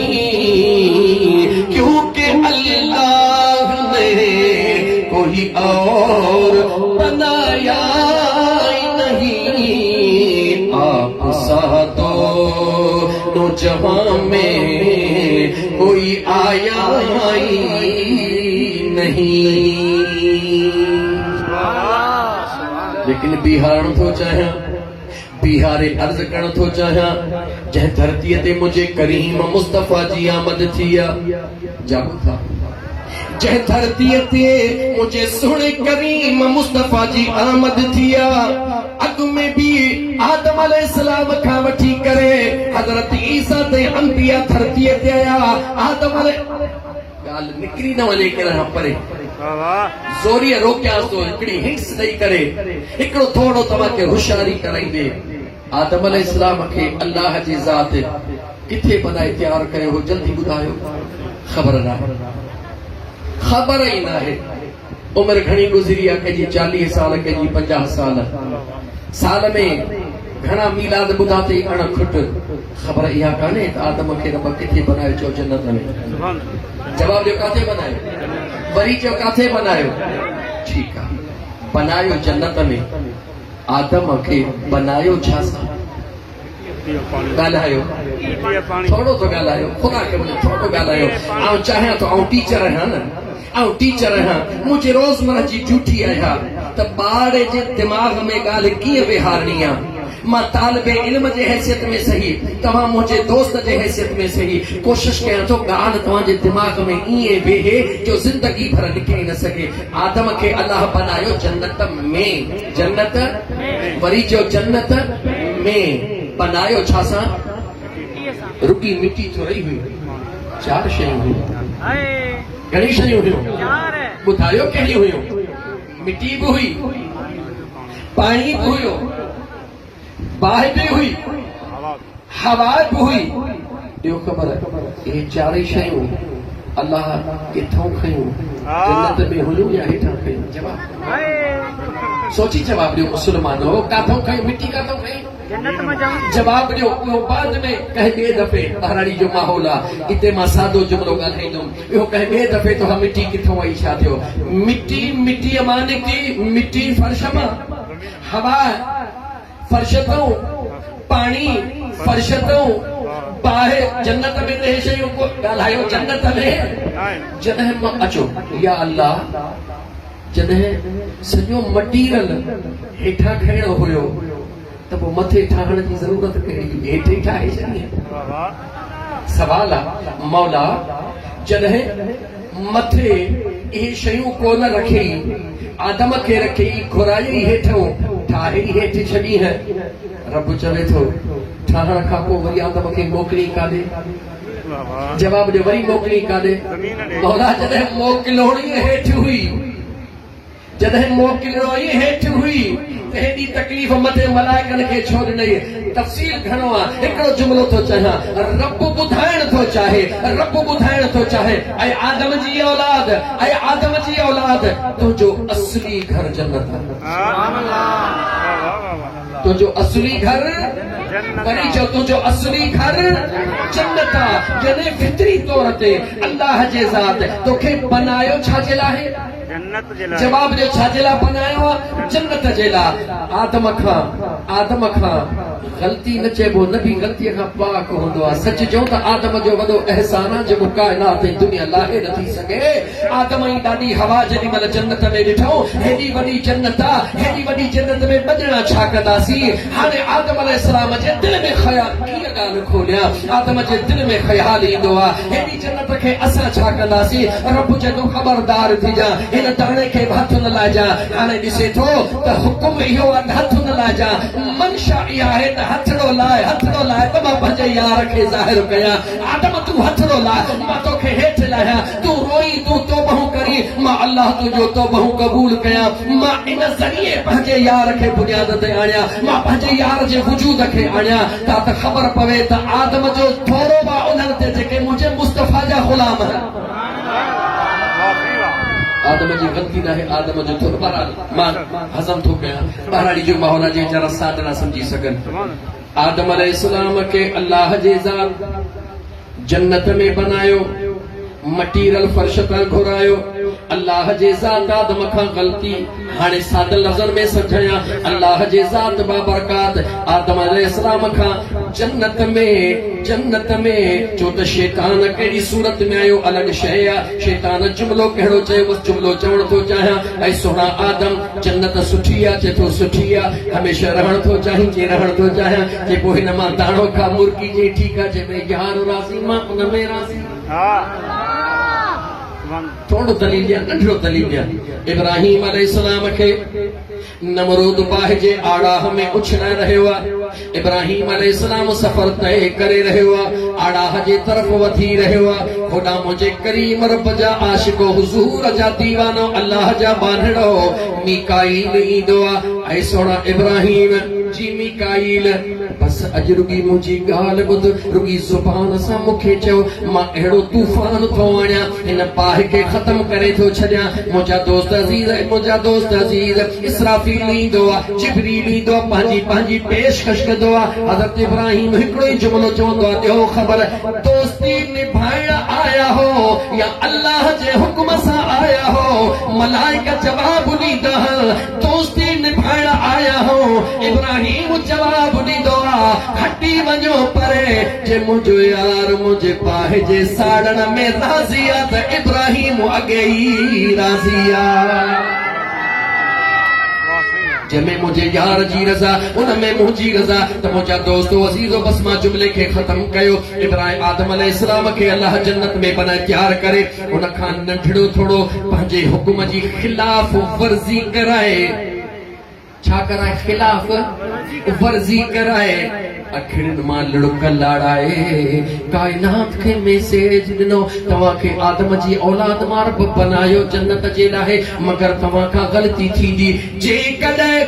S1: क्योंकि अल्लाह ने कोई और बनाया ही नहीं। आप सा दोनों जहां में कोई आया ही नहीं। लेकिन बिहार तो चाहे, बिहारे अर्ज करण थो चाहियां, जंहिं धरतीअ ते मुझे करीम मुस्तफ़ा जी आमद थी आहे, जागो था जंहिं धरतीअ ते मुझे सुहिणे करीम मुस्तफ़ा जी आमद थी आहे। अॻु में भी आदम अलैहिस्सलाम खां वठी करे हज़रत ईसा ते अंबिया धरतीअ ते आया। आदम ॻाल्हि निकिरी न वञे किथां परे, ज़ोरीअ रोकियांसि थो हिकिड़ी हिंस ॾेई करे, हिकिड़ो थोरो तव्हांखे होशियारी कराईंदे। आदम अलैहिस्सलाम खे अल्लाह जी ज़ात किथे बनाए तैयार कयो हो, जल्दी ॿुधायो। ख़बर न आहे, ख़बर ई न आहे। उमिरि घणी गुज़री आहे, कंहिंजी 40 साल, कंहिंजी 50 साल। साल में घणा मीलाद ॿुधा अथई, अणखुट। ख़बर इहा कान्हे त आदम खे रब किथे बनायो, चओ जन्नत में। जवाब ॾियो, काथे बनायो? वरी चओ काथे बनायो? ठीकु आहे, बनायो जन्नत में। आदम खे बनायो छा सां? ॻाल्हायो, थोरो तो ॻाल्हायो, ख़ुदा खे वञो थोरो ॻाल्हायो। आउं चाहियां थो, आउं टीचर आहियां न, आउं टीचर आहियां, मुंहिंजी रोज़मर्रा जी ड्यूटी आहे त ॿार जे दिमाग़ में ॻाल्हि कीअं विहारणी आहे। मां तालिबे इल्म जे हैसियत में सही, तव्हां मुंहिंजे दोस्त जे हैसियत में सही, कोशिश कयां थो ॻाल्हि तव्हांजे दिमाग़ में ईअं वेहे जो ज़िंदगी भर निकिरी न सघे। आदम खे अल्लाह बनायो जन्नत में, जन्नत वरी जो जन्नत में बनायो छा सां? रुकी मिट्टी तो रही हुई, 4 शयूं हुयूं। घणी शयूं हुयूं? ॿुधायो कहिड़ियूं हुयूं? मिट्टी भी हुई, पानी भी हुयो, बाहि भी हुई, हवा भी हुई। ॿियो ख़बर आहे, इहे 4 शयूं अल्लाह किथों खयूं? जन्नत में हुयूं या हेठां खयूं? जवाब सोची जवाब ॾियो मुस्लमानो, काथों खयूं? मिट्टी काथों खयूं? जवाब ॾियो। उहो बाद में कंहिं ॿिए दफ़े ॿारड़ी जो माहौल आहे, हिते मां सादो जुमिलो ॻाल्हाईंदुमि। इहो कंहिं ॿिए दफ़े तो मिट्टी किथों आई, छा थियो? मिट्टी मिट्टीअ मां निकिती, मिट्टी फर्श मां, हवा फर्श तऊं, पाणी फर्श तऊं, बाहि जन्नत में। ते शयूं को ॻाल्हायो जन्नत में। जॾहिं मां अचो या अल्लाह, जॾहिं सॼो मटीरियल हेठां खणणो हुयो त पोइ मथे ठाहिण जी ज़रूरत कहिड़ी? हेठि ई ठाहे छॾी। सवाल आहे, मौला जॾहिं मथे इहे शयूं कोन रखी, आदम खे रखी घुराई हेठों, ठाहे हेठि छॾी है, रब चवे थो ठाहिण खां पोइ वरी आदम खे मोकिली काॾे? जवाब ॾियो, वरी मोकिली काॾे? मौला जॾहिं मोकिलियो ई हेठि हुई, जॾहिं मोकिलियो ई हेठि हुई, त हेॾी तकलीफ़ मथे मलाइकनि खे छो ॾिनई? तफ़सील घणो आहे, हिकिड़ो जुमिलो थो चाहियां। रब ॿुधाइण थो चाहे, रब ॿुधाइण थो चाहे, ऐं आदम जी औलाद, ऐं आदम जी औलाद, तुंहिंजो असली घर जन्नत आहे। तुंहिंजो असली घर, वरी चओ तुंहिंजो असली घर जन्नत आहे। जॾहिं फितरी तौर ते अल्लाह जे ज़ात तोखे बनायो छा जे लाइ? जवाब ॾियो, छा जे लाइ बनायो आहे? जन्नत जे लाइ। आदम खां ग़लती न चइबो, न बि ग़लतीअ खां पाक हूंदो आहे। सच चऊं त आदम जो वॾो अहसान आहे जेको काइनात ऐं दुनिया लाहे नथी सघे। आदम ई ॾाढी हवा जेॾी महिल जन्नत में ॾिठो, हेॾी वॾी जन्नत आहे, हेॾी वॾी जन्नत में ॿधणा छा कंदासीं? हाणे आदम अलैहिस्सलाम जे दिलि में ख़याल, कीअं ॻाल्हि खोलियां, आदम जे दिलि में ख़याल ईंदो आहे, हेॾी जन्नत खे असां छा कंदासीं? रब चवंदो ख़बरदार थी जा, हिन दाणे खे हथ न लाइजा। हाणे ॾिसे थो त हुकुम इहो आहे, हथ न लाइजा। मंशा इहा आहे त हथड़ो लाइ, हथड़ो लाइ त मां पंहिंजे यार खे ज़ाहिर कयां। आदम तूं हथड़ो लाइ, मां तोखे हेठि लाहियां। तूं रोई, तूं तौबहूं करी, मां अल्लाह तुझो तौबहूं कबूल कया, मां इन ज़रिए पंहिंजे यार खे बुनियाद ते आणिया, मां पंहिंजे यार जे वजूद खे आणिया ता त ख़बर पवे त आदम जो थोरो बा उन्हनि ते जेके मुंहिंजे मुस्तफ़ा जा ग़ुलाम आहिनि। आदम जी गलती ना है, आदम जो थोरो बहरहाल मां हज़म थो कया, बहराड़ी जो माहौल जे वीचारा साथ ना समझी सघनि। आदम अलैहिस्सलाम के अल्लाह जे ज़ात जन्नत में बनायो, मटीरियल फर्श पर घुरायो, अल्लाह जे ज़ात आदम खां गलती हाणे सादे लफ़्ज़नि में समझाया, अल्लाह जे ज़ात बाबरकात आदम अलैहिस्सलाम खां जन्नत में जो त शैतान कहिड़ी सूरत में आयो अलॻि शइ आहे, शैतान जुमिलो कहिड़ो चयो बसि जुमिलो चवण थो चाहियां, ऐं सोना आदम जन्नत सुठी आहे, चए थो सुठी आहे, हमेशह रहण थो चाहीं, जे रहण थो चाहियां, जे पोइ हिन मां दाणो खा मुर्गी जे ठीकु आहे, जे में यार राज़ी मां उन में राज़ी। थोड़ो दलील ॾिया, नंढड़ो दलील ॾिया। इब्राहिम अलैहिस्सलाम खे नमरूद बाहि जे आड़ाह में उछलाए रहियो आहे, इब्राहिम अलैहिस्सलाम सफ़र तय करे रहियो आहे, आड़ाह जे तरफ़ वधी रहियो आहे, होॾां मुंहिंजे करीम रब जा आशिक़ो हुज़ूर जा दीवानो अल्लाह जा बांधड़ो मीकाईल ईंदो आहे, ऐं सोना इब्राहिम जी मीकाईल बस अॼु रुगी मुंहिंजी ॻाल्हि ॿुध, रुगी ज़ुबान सां मूंखे चयो, मां अहिड़ो तूफ़ान थो आणियां, हिन बाहि खे ख़त्म करे थो छॾियां, मुंहिंजा दोस्त अज़ीज़ इसराफील ईंदो आहे, जिब्रील ईंदो आहे, पंहिंजी पेशकश कंदो आहे। हज़रत इब्राहिम हिकिड़ो ई जुमिलो चवंदो आहे, ॾियो ख़बर दोस्ती निभाइण आया हो या अल्लाह जे हुक्म सां आया हो। मलाइका जवाब ॾींदा, दोस्ती निभाइण आया हो। इब्राहिम जवाब ॾींदो आहे, हटी वञो परे, जे मुंहिंजो यार मुंहिंजे पाहे जे साड़ण में राज़ी आहे त इब्राहिम अॻे ई राज़ी आहे। जंहिंमें मुंहिंजे यार जी रज़ा उनमें मुंहिंजी रज़ा, त मुंहिंजा दोस्तो अज़ीज़ो बस मां जुमिले खे ख़त्म कयो। इब्राहिम आदम अलैहिस्सलाम खे अल्लाह जन्नत में बनाए तैयार करे, उन खां नंढड़ो थोड़ो पंहिंजे हुकुम जी खिलाफ़ वर्ज़ी कराए, छा कराए, खिलाफ़ वर्ज़ी कराए, अखिड़ियुनि मां लुड़क लाड़ाए, काइनात खे मैसेज ॾिनो, तव्हां खे आदम जी औलाद मां रब बनायो जन्नत जे लाइ, मगर तव्हां खां ग़लती थींदी, जेकॾहिं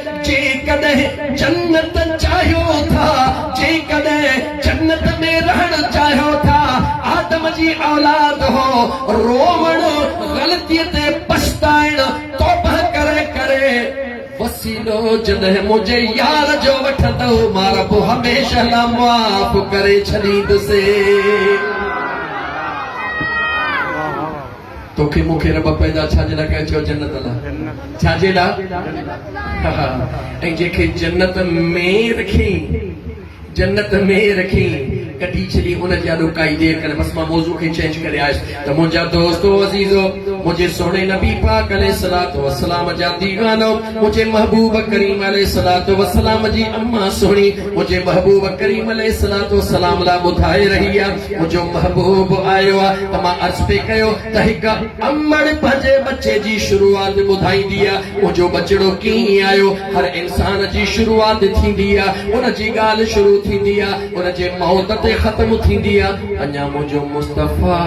S1: जन्नत चाहियो था, जेकॾहिं जन्नत में रहण चाहियो था, आदम जी औलाद हो, रोवण ग़लतीअ ते पछताइण, तौबा करे करे वसीलो जॾहिं मुंहिंजे यार जो वठंदो, मां रब हमेशह लाइ माफ़ करे छॾींदुसि। तोखे मूंखे रब पैदा छाजे लाइ कयो, चयो जन्नत लाइ, छाजे लाइ? ऐं जेके जन्नत में रखी कढी छॾी, उन जा काई देर करे बस मां मौज़ू खे चेंज करे आयुसि, त मुंहिंजा दोस्तो अज़ीज़ो, मुंहिंजे सोने नबी पाक अलैहिस्सलातु वस्सलाम जा दीवानो, मुंहिंजे महबूब करीम अलैहिस्सलातु वस्सलाम जी अम्मा सोहणी, मुंहिंजे महबूब करीम अलैहिस्सलातु वस्सलाम लाइ ॿुधाए रही आहे, मुंहिंजो महबूब आयो आहे, त मां अर्ज़ पे कयो त हिकु अमड़ पंहिंजे बचे जी शुरूआत ॿुधाईंदी आहे, मुंहिंजो बचड़ो कीअं आयो, हर इंसान जी शुरूआत थींदी आहे, उन जी ॻाल्हि शुरू थींदी आहे, उन जे मौत ते ख़त्म थींदी आहे। अञा मुंहिंजो मुस्तफ़ा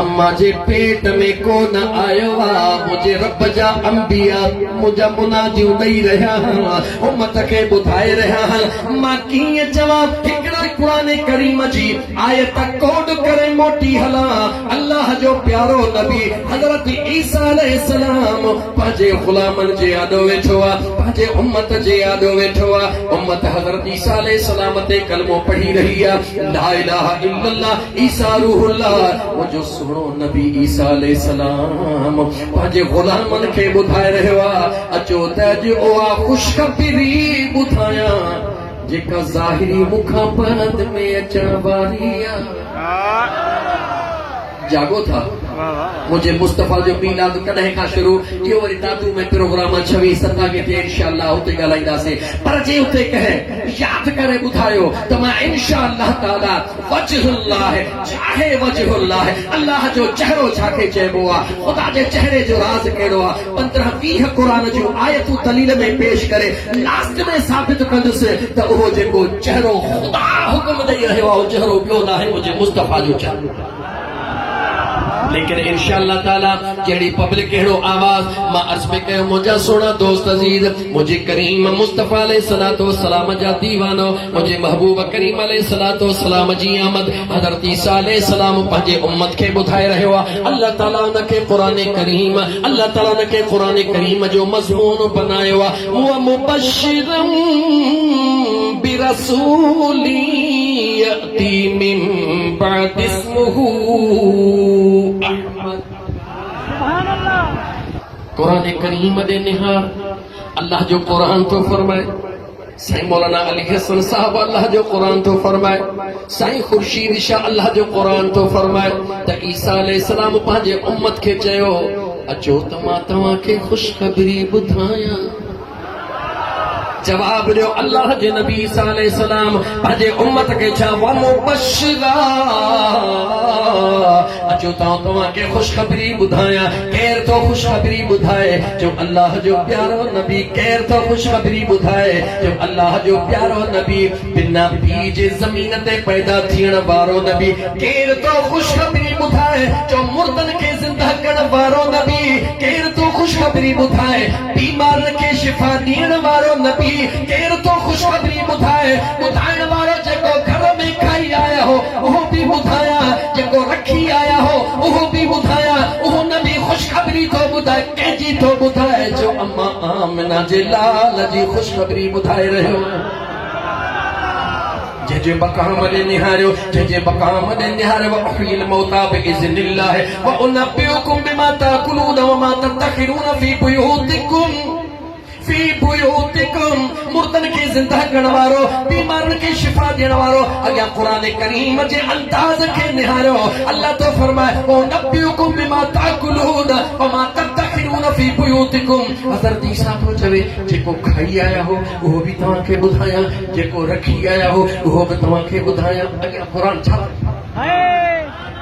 S1: अम्मा जे पेट में कोन आयो आहे, मुंहिंजे रब जा अंबिया मुंहिंजा मुनादियूं ॾेई रहिया आहिनि, उम्मत खे ॿुधाए रहिया आहिनि, मां कीअं चवां, हिकिड़ा क़ुरान करीम जी आयत कोड करे मोटी हलां। अल्लाह जो प्यारो नबी हज़रत ईसा अलैहिस्सलाम पंहिंजे ग़ुलामनि जे आॾो वेठो आहे, पंहिंजे उम्मत जे आॾो वेठो आहे, उम्मत हज़रत ईसा अलैहिस्सलाम ते कलमो पढ़ी रही आहे, ला इलाहा इल्लल्लाह ईसा रूहुल्लाह। मुंहिंजो सुहिणो नबी ईसा अलैहिस्सलाम पंहिंजे ग़ुलामनि खे ॿुधाए रहियो आहे, अचो त अॼु उहा ख़ुशख़बरी ॿुधायां जेका ज़ाहिरी मूंखां बाद में अचण वारी आहे। जागो था, मुझे मुस्तफ़ा जो मीलाद कॾहिं खां शुरू इहो वरी दादू में प्रोग्राम 26-27 ते इंशाअल्लाह उते ॻाल्हाईंदासीं, पर जे उते कहे यादि करे ॿुधायो त मां इंशाअल्लाह ताला वजहुल्लाह, चाहे वजहुल्लाह, अल्लाह जो चेहरो छाखे चइबो आहे, ख़ुदा जे चेहरे जो राज़ कहिड़ो आहे, 15-20 क़ुरान जूं आयतूं दलील में पेश करे लास्ट में साबित कंदुसि त उहो जेको चेहरो ख़ुदा हुकुम ॾेई रहियो आहे, उहो चेहरो ॿियो न आहे, मुंहिंजे मुस्तफ़ा जो चेहरो। लेकिन इंशाअल्लाह ताला जेड़ी पब्लिक केड़ो आवाज मां अर्ज पे कयो मुझा सोना दोस्त अजीज मुझे करीम मुस्तफा अलैहि सलातो सलाम जा दीवानो मुझे महबूब करीम अलैहि सलातो सलाम जी आमद हजरत ईसा अलैहि सलाम पंजे उम्मत के बुधाए रहियो अल्लाह ताला उनके कुरान करीम अल्लाह ताला उनके कुरान करीम जो मजमून बनायो हुआ मुबश्शिरम बिरसूली यती मिन बाद इस्मुहु अहमद कुरान करीम दे निहार अल्लाह जो कुरान तो फरमाए साईं मौलाना अली हसन साहब अल्लाह जो कुरान तो फरमाए साईं खुर्शीद शाह अल्लाह जो कुरान तो फरमाए त ईसा अलैहि सलाम पंहिंजे उम्मत खे चयो अचो त मां तव्हांखे ख़ुशख़बरी ॿुधायां जवाब दियो अल्लाह जे नबी ईसा अलैहि सलाम पंहिंजे उम्मत खे छा व मुबश्शिरा अचो तव्हांखे ख़ुशख़बरी ॿुधायां केर तो ख़ुशख़बरी ॿुधाए जो अल्लाह जो प्यारो नबी केर तो ख़ुशख़बरी ॿुधाए जो अल्लाह जो प्यारो नबी बिना बीज ज़मीन ते पैदा थियण वारो नबी केर तो ख़ुशख़बरी ॿुधाए जो मुर्दन खे ज़िंदा करण वारो नबी केर तो ख़ुशख़बरी ॿुधाए बीमारनि खे शिफ़ा ॾियण वारो नबी केर तो ख़ुशख़बरी ॿुधाइण वारो जेको घर में खाई आया हो उहो बि ॿुधाया जेको रखी आया हो उहो बि ॿुधाया उहो नबी ख़ुशख़बरी तो ॿुधाए कंहिंजी तो ॿुधाए जो अम्मा आमिना जे लाल जी ख़ुशख़बरी ॿुधाए रहियो जे मकाम दे निहारियो जे मकाम दे निहारियो व अहील मौता बिइज़्निल्लाह व उनब्बिउकुम बिमा ताकुलून व मा तदखिरून फी बुयूतिकुम मुर्दन के जिंदा करण वारो बीमारन के शिफा देण वारो अॻियां क़ुरान करीम जे अंदाज़ के निहारियो अल्लाह तो फरमाए ओ नब्बियुकुम बिमा ताकुलून व मा तदखिरून फी बुयूतिकुम हज़रत ईसा तो चवे जेको खाई आया हो उहो भी तव्हांखे ॿुधायां जेको रखी आया हो उहो भी तव्हांखे ॿुधायां अॻियां क़ुरान छा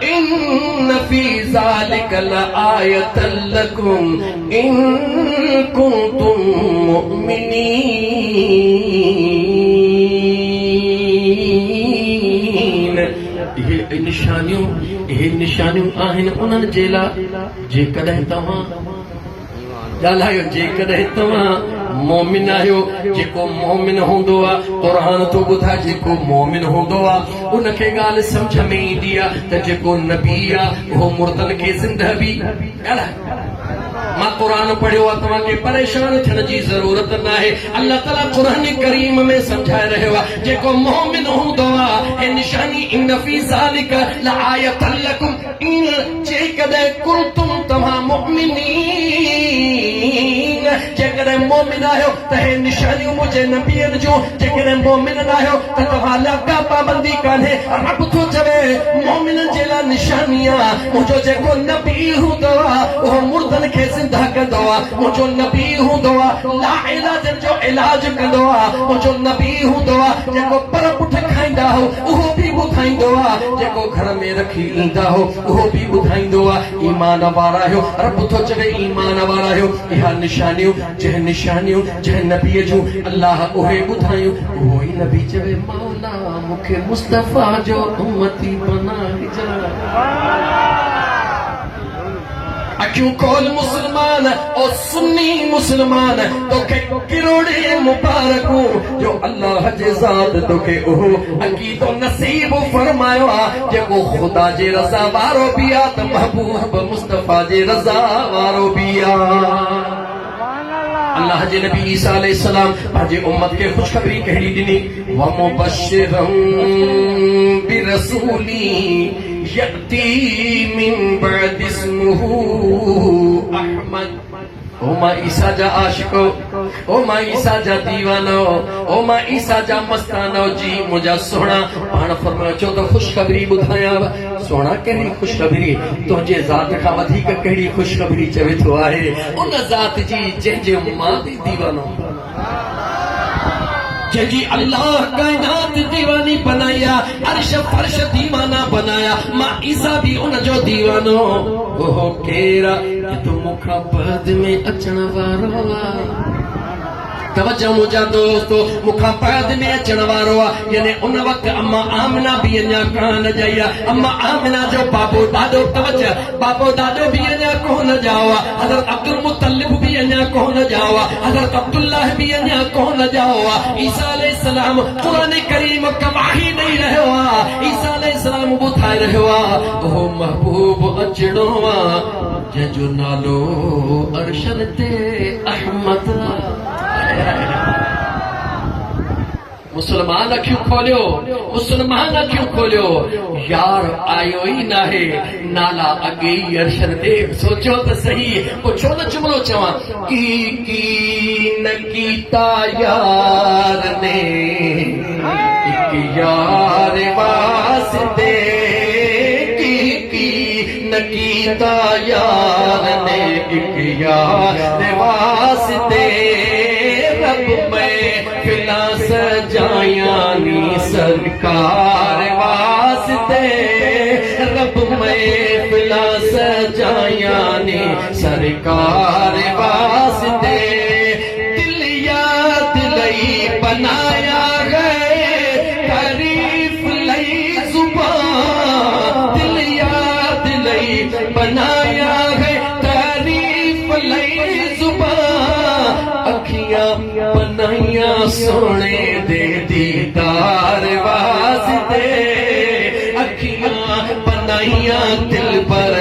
S1: इन फी ज़ालिका लआयतन लकुम इन कुंतुम मुमिनीन ये निशानियूं आहिनि उन्हनि जे लाइ जेकॾहिं तव्हां ॻाल्हायो जेकॾहिं तव्हां मोमिन आहियो जेको मोमिन हूंदो आहे क़ुरान तो ॿुधाए जेको मोमिन हूंदो आहे उनखे ॻाल्हि सम्झ में ईंदी आहे त जेको नबी आहे उहो मुर्दन खे ज़िंदा बि ॻाल्हाए मां क़ुरान पढ़ियो आहे तव्हांखे परेशान थियण जी ज़रूरत न आहे अल्लाह ताला क़ुरान करीम में सम्झाए रहियो आहे जेको मोमिन हूंदो आहे हे निशानी इन फी ज़ालिका लआयतन लकुम इन जेकॾहिं कुंतुम तव्हां मुमिनीन जेकॾहिं मोमिन आहियो त हे निशानियूं मुंहिंजे नबीअ जूं जेकॾहिं मोमिन न आहियो त तव्हां लाइ का पाबंदी कान्हे रब थो चवे मोमिननि जे लाइ निशानी आहे मुंहिंजो जेको नबी हूंदो आहे उहो मुर्दनि खे ज़िंदा कंदो आहे मुंहिंजो नबी हूंदो आहे ला इलाजनि जो इलाज कंदो आहे मुंहिंजो नबी हूंदो आहे जेको पर पुठ खाईंदा हो उहो बि ॿुधाईंदो आहे जेको घर में रखी ईंदा हो उहो बि ॿुधाईंदो आहे ईमान वारा आहियो रब थो चवे ईमान वारा आहियो इहा निशानियूं जंहिं नबीअ जूं अल्लाह उहे ॿुधायूं उहो ई नबी चवे मौला मूंखे मुस्तफ़ा जो उम्मती बनाइजा अक्यों कौल मुसलमान और सुन्नी मुसलमान तोखे किरोड़े मुबारकू जो अल्लाह जे ज़ात तोखे ओहो अकीदो नसीब फरमायो आहे जेको खुदा जे रज़ा वारो बि आहे त महबूब मुस्तफ़ा जे रज़ा वारो बि आहे अल्लाह जे नबी ईसा अलैहि सलाम पंहिंजे उम्मत खे ख़ुशख़बरी कहिड़ी ॾिनी व मुबश्शिरम बिरसूली यती मिन बाद इस्मुहु अहमद ओ मां ईसा जा आशिको ओ मां ईसा जा दीवानो ओ मां ईसा जा मस्तानो जी मुंहिंजा सोना पाण फरमायो छो त ख़ुशख़बरी ॿुधायां सोना कहिड़ी ख़ुशख़बरी तुंहिंजे ज़ात खां वधीक कहिड़ी ख़ुशख़बरी चवे थो आहे उन ज़ात जी जंहिंजे मां बि दीवानो जंहिंजी अल्लाह काइनात दीवानी बनाया अर्श फर्श दीवाना बनाया मां ईसा भी उन जो दीवानो ओहो केरा ये तो मुखाबद में अचण वारो तवज्जो मुझा दोस्तो मुखा पैद में अचण वारो आहे यानी उन वक्त अम्मा आमना भी अञा कान जाई आहे अम्मा आमना जो बाबो दादो तवज्जो बाबो दादो भी अञा कोन जाओ आहे हज़रत अब्दुल मुत्तलिब भी अञा कोन जाओ आहे हज़रत अब्दुल्लाह भी अञा कोन जाओ आहे ईसा अलैहिस्सलाम कुरान करीम गवाही ॾेई रहियो आहे ईसा अलैहिस्सलाम ॿुधाए रहियो आहे ओ महबूब अचणो आहे जंहिंजो नालो अर्शन ते अहमद मुसलमान अखियूं खोलियो मुसलमान अखियूं खोलियो यार आयो ही ना है नाला अगे ही अर्शन ते सोचो तो सही पुछो न जुमलो चवा की न कीता यार ने एक यार वास्ते की न कीता यार ने एक यार वास्ते रब में फिला सजायानी सरकार वास्ते रब में फिला सजायानी सरकार वास्ते दिल याद लई बनाया गए तारीफ लई जुबान दिल याद लई बनाया गए तारीफ लई जुबान अखियां बनाइया सोने दे दीदार वास्ते अखियां बनाइया दिल पर